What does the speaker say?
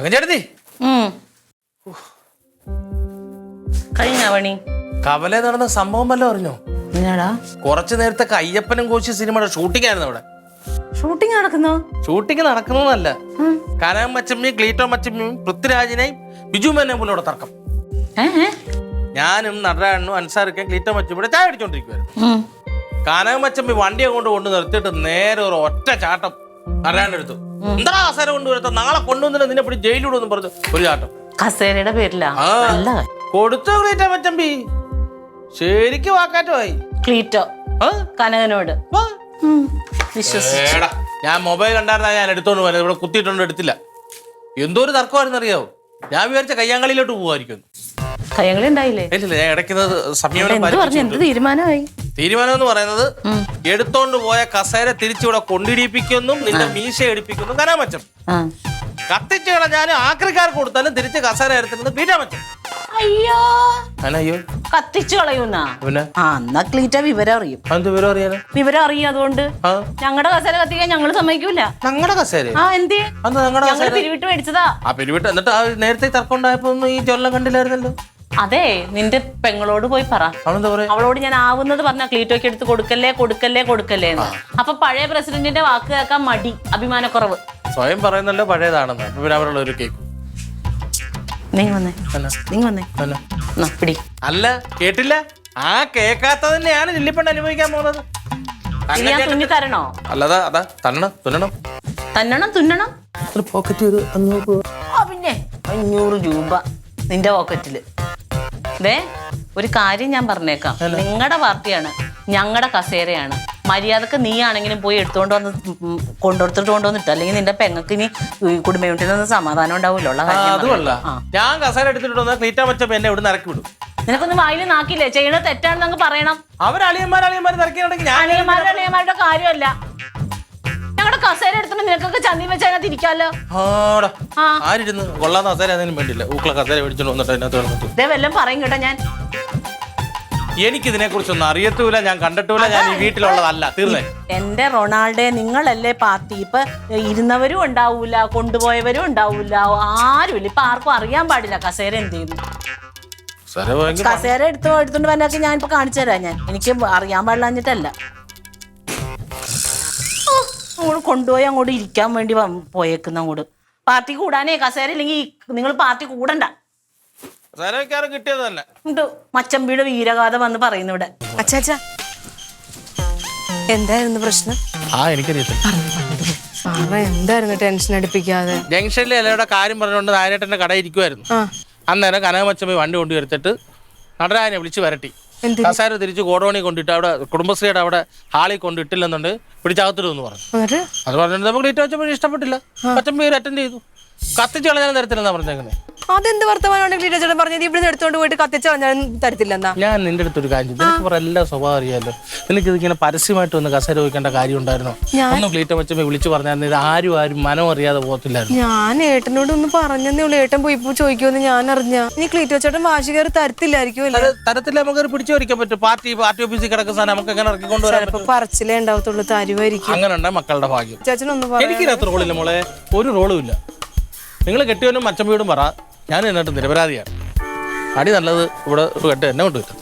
ചേട്ടത്തി കഴിഞ്ഞ പണി കവലെ നടന്ന സംഭവം വല്ല അറിഞ്ഞോ? എന്നാടാ? കുറച്ചു നേരത്തെ അയ്യപ്പനും കോശി സിനിമയുടെ ഷൂട്ടിംഗ് ആയിരുന്നു അവിടെ. ഷൂട്ടിംഗ് നടക്കുന്നോ? ഷൂട്ടിംഗ് നടക്കുന്നതല്ല, കനകം മച്ചമ്മിയും ക്ലീറ്റോ മച്ചമ്മിയും പൃഥ്വിരാജിനെയും ബിജു മേനോനും പോലെ തർക്കം. ഞാനും നടരാജനും അൻസാറിക്കും ക്ലീറ്റോ മച്ചും ഇവിടെ ചായ അടിച്ചോണ്ടിരിക്കുവായിരുന്നു. കനകം മച്ചമ്മി വണ്ടിയെ കൊണ്ട് നിർത്തിയിട്ട് നേരെ ഒരു ഒറ്റ ചാട്ടം നടരാജന്റെ അടുത്തു. എന്താ കസേര കൊണ്ടുവരുത്ത, നാളെ കൊണ്ടുവന്നിട്ട് നിന്നെ പിടി ജയിലിലൂടെ പറഞ്ഞു ഒരു ചാട്ടം. കസേരയുടെ പേരിലാ കൊടുത്തു ക്ലീറ്റോ മച്ചമ്പി. ശരിക്കും വാക്കാറ്റമായി ക്ലീറ്റോ കനകനോട്. ഞാൻ മൊബൈൽ കണ്ടായിരുന്ന ഞാൻ എടുത്തോണ്ട് പോയത്, ഇവിടെ കുത്തിയിട്ടോണ്ട് എടുത്തില്ല. എന്തോ ഒരു തർക്കമായിരുന്നു അറിയാവോ. ഞാൻ വിചാരിച്ച കയ്യാങ്കളിയിലോട്ട് പോവായിരിക്കും. കയ്യാങ്കളി ഉണ്ടായില്ലേ? ഇല്ല, ഞാൻ ഇടയ്ക്കുന്നത് തീരുമാനം എന്ന് പറയുന്നത് എടുത്തോണ്ട് പോയ കസേര തിരിച്ചിവിടെ കൊണ്ടിടിപ്പിക്കുന്നു, നിന്റെ മീശ എടുപ്പിക്കുന്നു കനാമച്ചം. കത്തിച്ചു കളഞ്ഞാൽ ആക്രിക്കാർക്ക് കൊടുത്താലും തിരിച്ച് കസേര എടുത്തിരുന്നത് ക്ലീറ്റാമച്ചം. അയ്യോ അയ്യോ, കത്തിച്ചു കളയുന്നാ? എന്നാ ക്ലീറ്റ വിവരം അറിയും. വിവരം അറിയും. അതുകൊണ്ട് ഞങ്ങളുടെ കസേര കത്തിക്കാൻ ഞങ്ങള് സമ്മതിക്കൂല. ഞങ്ങളുടെ കസേര പിരിവിട്ട് മേടിച്ചതാ. പിരിവിട്ട് എന്നിട്ട് നേരത്തെ തർക്കം ഉണ്ടായപ്പോ ഈ ചൊല്ലം കണ്ടില്ലായിരുന്നല്ലോ. അതെ, നിന്റെ പെങ്ങളോട് പോയി പറ. അവളോട് ഞാൻ ആവുന്നത് പറഞ്ഞ ക്ലീറ്റോക്ക് എടുത്ത് കൊടുക്കല്ലേ കൊടുക്കല്ലേ കൊടുക്കല്ലേ എന്ന്. അപ്പൊ പഴയ പ്രസിഡന്റിന്റെ വാക്ക് കേൾക്കാൻ മടി, അഭിമാനക്കുറവ്. സ്വയം പറയുന്നല്ലോ പഴയതാണെന്ന്. പിന്നെ അവരുള്ള ഒരു കേക്ക് പിടി. അല്ല, കേട്ടില്ല. ആ കേക്കാത്ത തന്നെയാണ് ലില്ലിപ്പണ്ട് അനുഭവിക്കാൻ പോകുന്നത്. തുന്നി തരണോ? അല്ലതാ അതാ തന്നണം തുന്നണം തന്നണം തുന്നണം. പോക്കറ്റ് 500 രൂപ. പിന്നെ 500 രൂപ നിന്റെ പോക്കറ്റില്. ഒരു കാര്യം ഞാൻ പറഞ്ഞേക്കാം. നിങ്ങളുടെ പാർട്ടിയാണ്, ഞങ്ങളുടെ കസേരയാണ്. മര്യാദക്ക് നീ ആണെങ്കിലും പോയി എടുത്തോണ്ട് വന്ന് കൊണ്ടുവന്നിട്ട്, അല്ലെങ്കിൽ നിന്റെ പെങ്ങൾക്ക് ഇനി കുടുംബ യൂണിറ്റിനൊന്നും സമാധാനം ഉണ്ടാവില്ല. ഞാൻ കസേര എടുത്തിട്ടുണ്ടോ ക്ലീറ്റാ മച്ചം എന്നെ ഇവിടെ ഇറക്കി വിടും. നിനക്കൊന്നും വായിൽ നാക്കില്ലേ? ചെയ്യണത് തെറ്റാണെന്ന് പറയണം. അളിയന്മാരുടെ കാര്യമല്ല. ഞങ്ങളുടെ കസേര എടുത്തിട്ട് നിനക്കൊക്കെ ചന്തി വെച്ച് അതിനകത്ത് ഇരിക്കാലോ. വല്ലതും പറയും കേട്ടോ. ഞാൻ എനിക്കിതിനെ കുറിച്ചൊന്നും അറിയത്തൂല, ഞാൻ കണ്ടിട്ടൂല, ഞാൻ ഈ വീട്ടിലുള്ളതല്ല. തീർന്നേ. എന്റെ റൊണാൾഡേ, നിങ്ങളല്ലേ പാർട്ടി. ഇപ്പൊ ഇരുന്നവരും ഉണ്ടാവൂല, കൊണ്ടുപോയവരും ഉണ്ടാവൂല, ആരുമില്ല. ഇപ്പൊ ആർക്കും അറിയാൻ പാടില്ല കസേര എന്ത് ചെയ്യുന്നു. കസേര എടുത്തോണ്ട് വന്നൊക്കെ ഞാൻ ഇപ്പൊ കാണിച്ചു തരാം. ഞാൻ എനിക്ക് അറിയാൻ പാടില്ലാഞ്ഞിട്ടല്ല. അങ്ങോട്ട് കൊണ്ടുപോയി അങ്ങോട്ട് ഇരിക്കാൻ വേണ്ടി പോയേക്കുന്ന അങ്ങോട്ട്. പാർട്ടി കൂടാനേ കസേര ഇല്ലെങ്കിൽ നിങ്ങൾ പാർട്ടി കൂടണ്ട. കിട്ടിയതല്ല മച്ചമ്പിയുടെ വീരഗാഥ വന്ന് പറയുന്നു ഇവിടെ. അച്ചാച്ചാ, എന്തായിരുന്നു പ്രശ്നം? എന്തായിരുന്നു ടെൻഷൻ അടിപ്പിക്കാതെ? ജംഗ്ഷനിലെ എല്ലാവരുടെ കാര്യം പറഞ്ഞുകൊണ്ട് നായരേട്ടന്റെ കട ഇരിക്കുമായിരുന്നു. അന്നേരം കനകമച്ചമ്മ വണ്ടി കൊണ്ടുവരുത്തിട്ട് നടരാജനെ വിളിച്ച് വരട്ടി. കസേര തിരിച്ച് ഗോഡൌണിൽ കൊണ്ടിട്ട് അവിടെ കുടുംബശ്രീയുടെ അവിടെ ഹാളിൽ കൊണ്ടിട്ടില്ലെന്നുണ്ട് പിടിച്ചകത്തിടുമെന്ന് പറഞ്ഞു. അത് പറഞ്ഞിട്ട് നമുക്ക് ക്ലീറ്റോ മച്ചമ്മ ഇഷ്ടപ്പെട്ടില്ല. മച്ചമ്മ അറ്റൻഡ് ചെയ്തു. കത്തിച്ച് കളഞ്ഞാലും തരത്തില്ലെന്നാ പറഞ്ഞേക്കുന്നത്. അതെന്ത് വർത്തമാനമാണ് ക്ലീറ്റോ ചേട്ടൻ പറഞ്ഞത്? ഇവിടെ എടുത്തോണ്ട് പോയിട്ട് കത്തിച്ച് കളഞ്ഞാലും തരത്തില്ലെന്നാ? ഞാൻ നിന്റെ അടുത്തൊരു കാര്യം, നിനക്ക് എല്ലാ സ്വഭാവം അറിയാലോ. നിനക്ക് ഇതിങ്ങനെ പരസ്യമായിട്ട് ഒന്ന് കസേര വയ്ക്കേണ്ട കാര്യം ഉണ്ടായിരുന്നോ? ഒന്നും ക്ലീറ്റോ മച്ചമ്മ വിളിച്ചു പറഞ്ഞാൽ ഇത് ആരും മനം അറിയാതെ പോകത്തില്ലായിരുന്നു. ഞാൻ ഏട്ടനോട് ഒന്ന് പറഞ്ഞതേ ഉള്ളൂ. ഏട്ടൻ പോയി ഇപ്പൊ ചോദിക്കുമെന്ന് ഞാൻ അറിഞ്ഞ. ഇനി ക്ലീറ്റോ ചേട്ടൻ വാശി കയറി തരത്തില്ലായിരിക്കും. തരത്തില്ല, നമുക്ക് പിടിച്ചു വയ്ക്കാൻ പറ്റും. പാർട്ടി ഓഫീസിൽ കിടക്കുന്ന സാധനം നമുക്ക് എങ്ങനെ ഇറക്കി കൊണ്ടുവരാൻ? പറച്ചിലേ ഉണ്ടാവത്തുള്ളൂ, തരുവായിരിക്കും. അങ്ങനെ ഉണ്ടാ മക്കളുടെ ഭാഗ്യം. ചേച്ചനൊന്നും എനിക്കിനകത്ത് റോളില്ല മോളെ, ഒരു റോളും ഇല്ല. നിങ്ങൾ കെട്ടിയവനും മച്ചമ്മയോടും പറ, ഞാൻ എന്നിട്ട് നിരപരാധിയാണ്. അടി നല്ലത് ഇവിടെ ഒരു കെട്ട് എന്നെ കൊണ്ടുവരും.